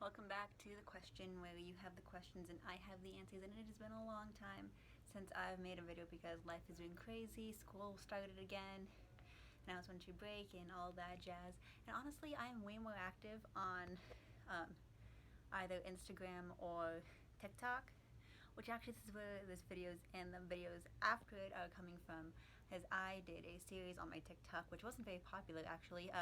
Welcome back to the question where you have the questions and I have the answers, and it has been a long time since I've made a video because life has been crazy, school started again, now it's winter break and all that jazz. And honestly, I am way more active on either Instagram or TikTok, which actually this is where this videos and the videos after it are coming from, as I did a series on my TikTok, which wasn't very popular actually,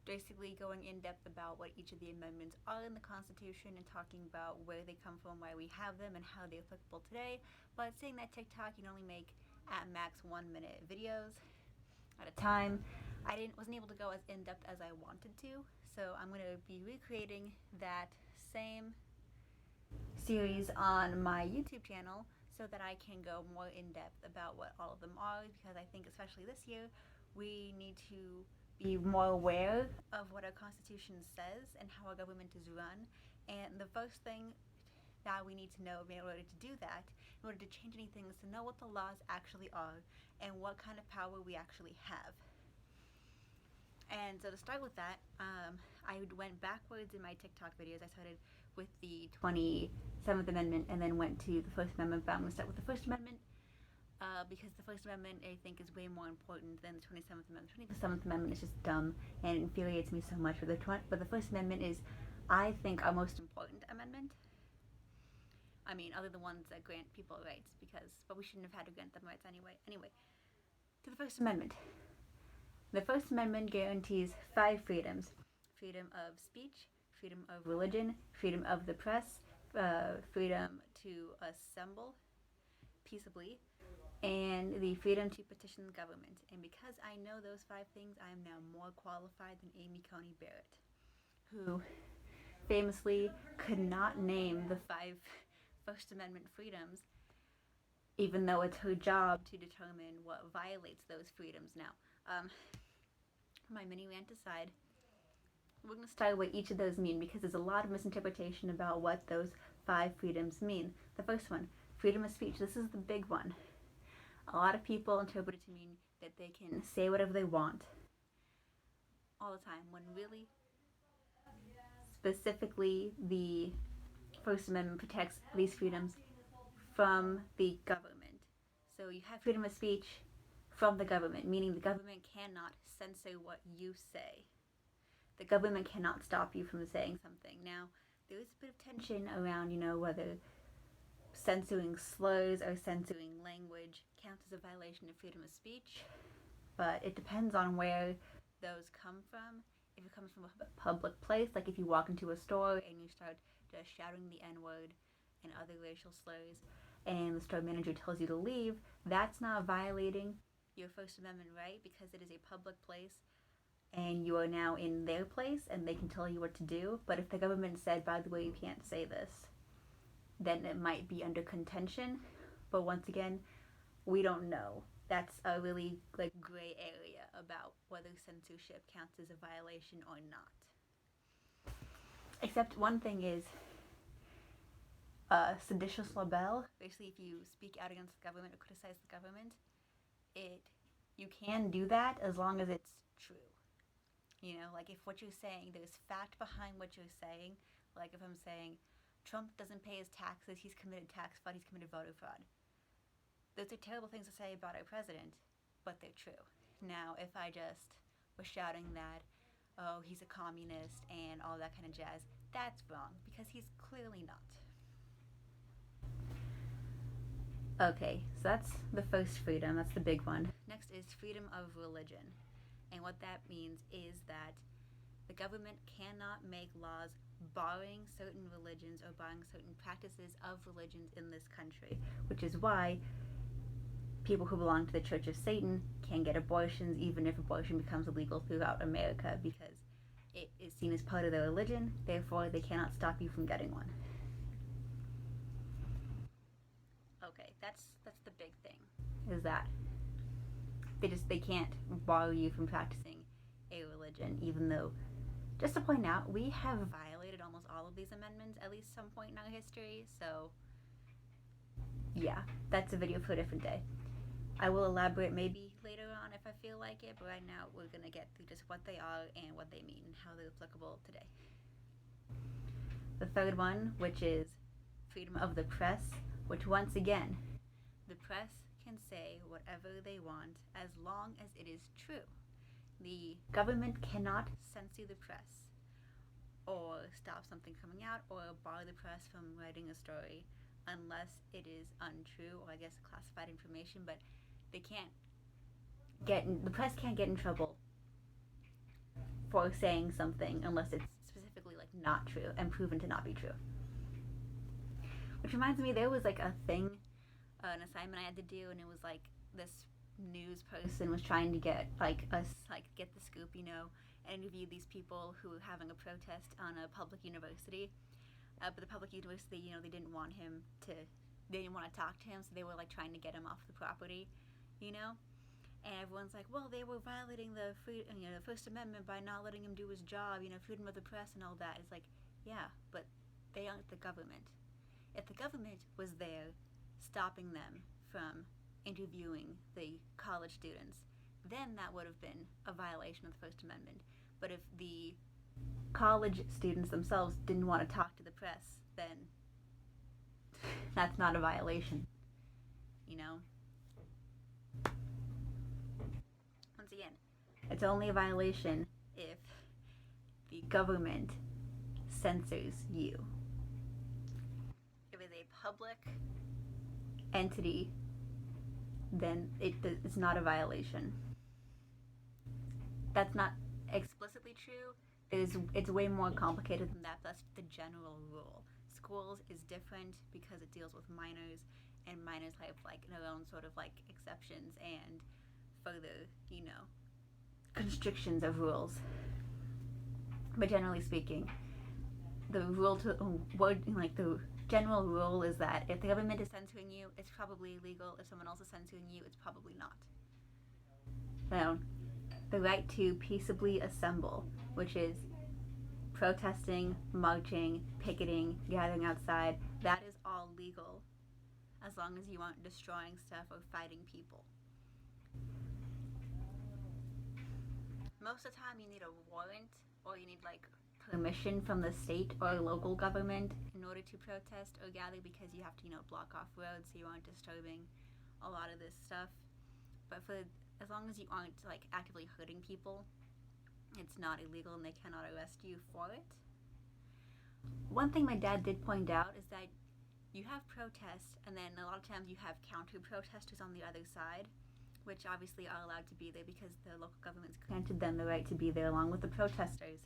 basically going in depth about what each of the amendments are in the Constitution and talking about where they come from, why we have them, and how they're applicable today. But saying that TikTok, you can only make at max 1-minute videos at a time. I wasn't able to go as in depth as I wanted to, so I'm going to be recreating that same series on my YouTube channel so that I can go more in depth about what all of them are, because I think especially this year we need to be more aware of what our Constitution says and how our government is run. And the first thing that we need to know in order to do that, in order to change anything, is to know what the laws actually are and what kind of power we actually have. And so to start with that, I went backwards in my TikTok videos. I started with the 27th Amendment and then went to the First Amendment, but I'm going to start with the First Amendment. Because the First Amendment, I think, is way more important than the 27th Amendment. The 27th Amendment is just dumb and it infuriates me so much. But the First Amendment is, I think, our most important amendment. I mean, other than ones that grant people rights, but we shouldn't have had to grant them rights anyway. Anyway, to the First Amendment. The First Amendment guarantees 5 freedoms: freedom of speech, freedom of religion, freedom of the press, freedom to assemble peaceably, and the freedom to petition the government. And because I know those 5 things, I am now more qualified than Amy Coney Barrett, who famously could not name the 5 First Amendment freedoms, even though it's her job to determine what violates those freedoms. Now, my mini rant aside, we're going to start what each of those mean, because there's a lot of misinterpretation about what those 5 freedoms mean. The first one, freedom of speech. This is the big one. A lot of people interpret it to mean that they can say whatever they want all the time, when really, specifically, the First Amendment protects these freedoms from the government. So you have freedom of speech from the government, meaning the government cannot censor what you say. The government cannot stop you from saying something. Now, there is a bit of tension around, whether censoring slurs or censoring language counts as a violation of freedom of speech, but it depends on where those come from. If it comes from a public place, like if you walk into a store and you start just shouting the N-word and other racial slurs, and the store manager tells you to leave, that's not violating your First Amendment right, because it is a public place and you are now in their place and they can tell you what to do. But if the government said, by the way, you can't say this, then it might be under contention. But once again, we don't know. That's a really gray area about whether censorship counts as a violation or not. Except one thing is, seditious libel. Basically, if you speak out against the government or criticize the government, you can do that as long as it's true. If what you're saying, there's fact behind what you're saying. Like if I'm saying Trump doesn't pay his taxes, he's committed tax fraud, he's committed voter fraud. Those are terrible things to say about our president, but they're true. Now, if I just was shouting that, oh, he's a communist and all that kind of jazz, that's wrong, because he's clearly not. Okay, so that's the first freedom, that's the big one. Next is freedom of religion. And what that means is that the government cannot make laws barring certain religions or barring certain practices of religions in this country, which is why people who belong to the Church of Satan can get abortions, even if abortion becomes illegal throughout America, because it is seen as part of their religion, therefore they cannot stop you from getting one. Okay, that's the big thing, is that they can't bar you from practicing a religion, even though, just to point out, we have violated almost all of these amendments at least some point in our history, so yeah, that's a video for a different day. I will elaborate maybe later on if I feel like it, but right now we're going to get through just what they are and what they mean and how they're applicable today. the third one, which is freedom of the press, which once again, the press can say whatever they want as long as it is true. The government cannot censor the press or stop something coming out or bar the press from writing a story unless it is untrue or I guess classified information, but they can't the press can't get in trouble for saying something unless it's specifically like not true and proven to not be true. Which reminds me, there was like a thing, an assignment I had to do, and it was like this news person was trying to get like us like get the scoop, and interview these people who were having a protest on a public university. But the public university, they didn't want to talk to him, so they were like trying to get him off the property, And everyone's like, well, they were violating the First Amendment by not letting him do his job, freedom of the press and all that. It's like, yeah, but they aren't the government. If the government was there stopping them from interviewing the college students, then that would have been a violation of the First Amendment. But if the college students themselves didn't want to talk to the press, then that's not a violation, Once again, it's only a violation if the government censors you. If it's a public entity, then it's not a violation. That's not explicitly true. It's way more complicated than that. That's the general rule. Schools is different because it deals with minors, and minors have like their own sort of like exceptions and further, constrictions of rules. But generally speaking, the general rule is that if the government is censoring you, it's probably illegal. If someone else is censoring you, it's probably not. Now, the right to peaceably assemble, which is protesting, marching, picketing, gathering outside, that is all legal as long as you aren't destroying stuff or fighting people. Most of the time you need a warrant or you need permission from the state or local government in order to protest or gather, because you have to block off roads so you aren't disturbing a lot of this stuff. But as long as you aren't actively hurting people, it's not illegal and they cannot arrest you for it. One thing my dad did point out is that you have protests, and then a lot of times you have counter protesters on the other side, which obviously are allowed to be there because the local governments granted them the right to be there along with the protesters.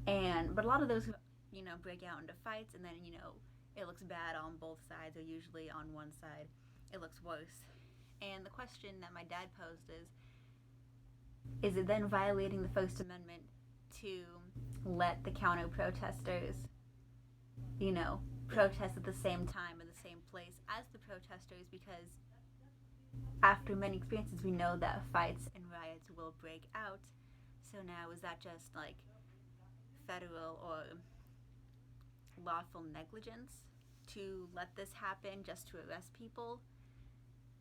But a lot of those break out into fights, and then it looks bad on both sides, or usually on one side it looks worse. And the question that my dad posed is it then violating the First Amendment to let the counter protesters protest at the same time in the same place as the protesters? Because after many experiences, we know that fights and riots will break out. So now, is that just federal or lawful negligence to let this happen just to arrest people?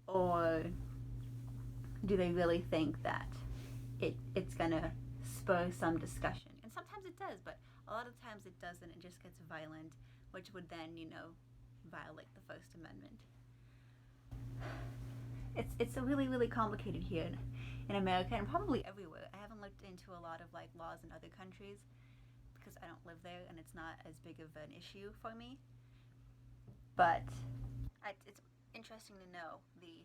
Or do they really think that it's gonna spur some discussion? And sometimes it does, but a lot of times it doesn't. It just gets violent, which would then, violate the First Amendment. It's a really, really complicated here in America, and probably everywhere. I haven't looked into a lot of laws in other countries because I don't live there and it's not as big of an issue for me. But it's interesting to know the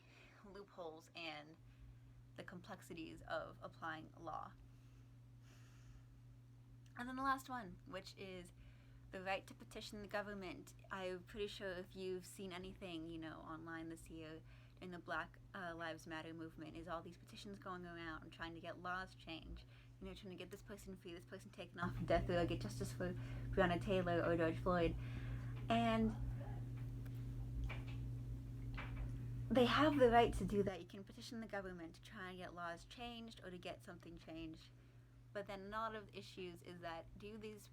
loopholes and the complexities of applying law. And then the last one, which is the right to petition the government. I'm pretty sure if you've seen anything, online this year in the Black Lives Matter movement, is all these petitions going around trying to get laws changed. Trying to get this person free, this person taken off of death row, get justice for Breonna Taylor or George Floyd. And they have the right to do that. You can petition the government to try and get laws changed or to get something changed. But then a lot of issues is that, do these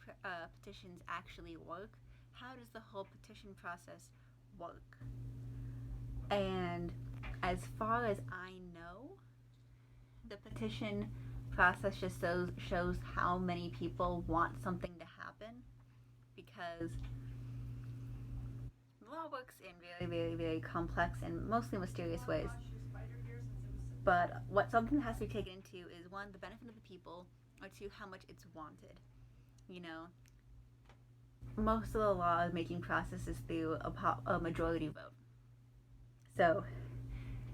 petitions actually work? How does the whole petition process work? And as far as I know, the petition process just shows how many people want something to happen. because the law works in very, very, very complex and mostly mysterious ways. But something that has to be taken into is, one, the benefit of the people, or two, how much it's wanted. You know, most of the law making process is through a majority vote. So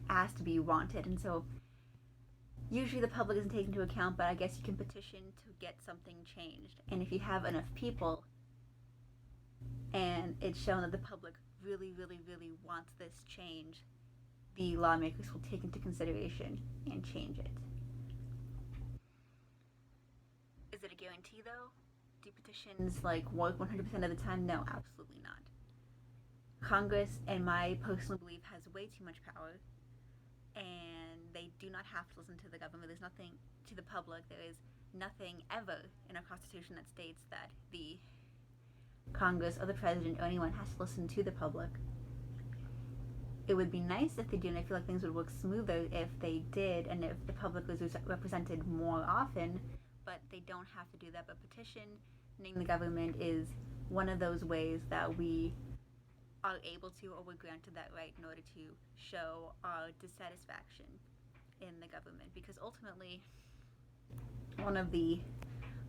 it has to be wanted. And so usually the public isn't taken into account, but I guess you can petition to get something changed. And if you have enough people and it's shown that the public really, really, really wants this change, the lawmakers will take into consideration and change it. Is it a guarantee, though? Do petitions work 100% of the time? No, absolutely not. Congress, in my personal belief, has way too much power, and they do not have to listen to the government. There's nothing to the public. There is nothing ever in our Constitution that states that the Congress or the president or anyone has to listen to the public. It would be nice if they did, and I feel like things would work smoother if they did, and if the public was represented more often, but they don't have to do that. But petitioning the government is one of those ways that we are able to, or we're granted that right in order to show our dissatisfaction in the government. Because ultimately, one of the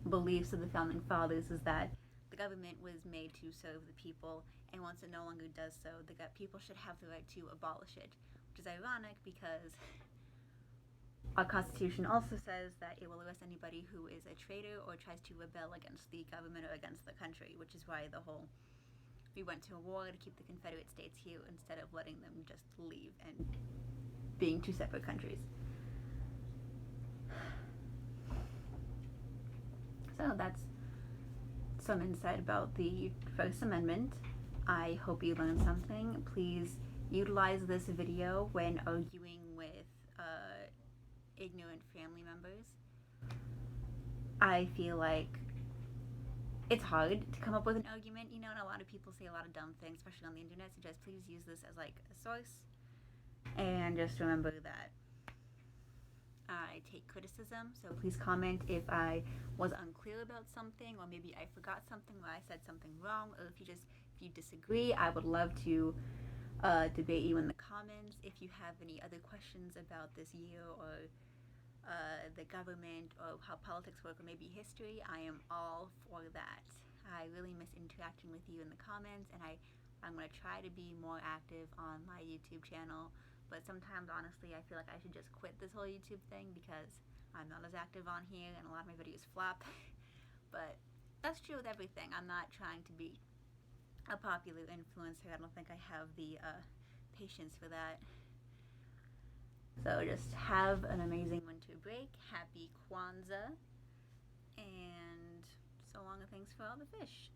beliefs of the Founding Fathers is that the government was made to serve the people, and once it no longer does so, the people should have the right to abolish it, which is ironic because our Constitution also says that it will arrest anybody who is a traitor or tries to rebel against the government or against the country, which is why we went to a war to keep the Confederate States here instead of letting them just leave and being two separate countries. So that's some insight about the First Amendment. I hope you learned something. Please utilize this video when arguing with ignorant family members. I feel like it's hard to come up with an argument, and a lot of people say a lot of dumb things, especially on the internet, so just please use this as a source. And just remember that I take criticism, so please comment if I was unclear about something, or maybe I forgot something, or I said something wrong, or if you disagree. I would love to debate you in the comments. If you have any other questions about this year, or the government, or how politics work, or maybe history, I am all for that. I really miss interacting with you in the comments, and I'm going to try to be more active on my YouTube channel. But sometimes, honestly, I feel like I should just quit this whole YouTube thing because I'm not as active on here and a lot of my videos flop. But that's true with everything. I'm not trying to be a popular influencer. I don't think I have the patience for that. So just have an amazing winter break. Happy Kwanzaa. And so long, and thanks for all the fish.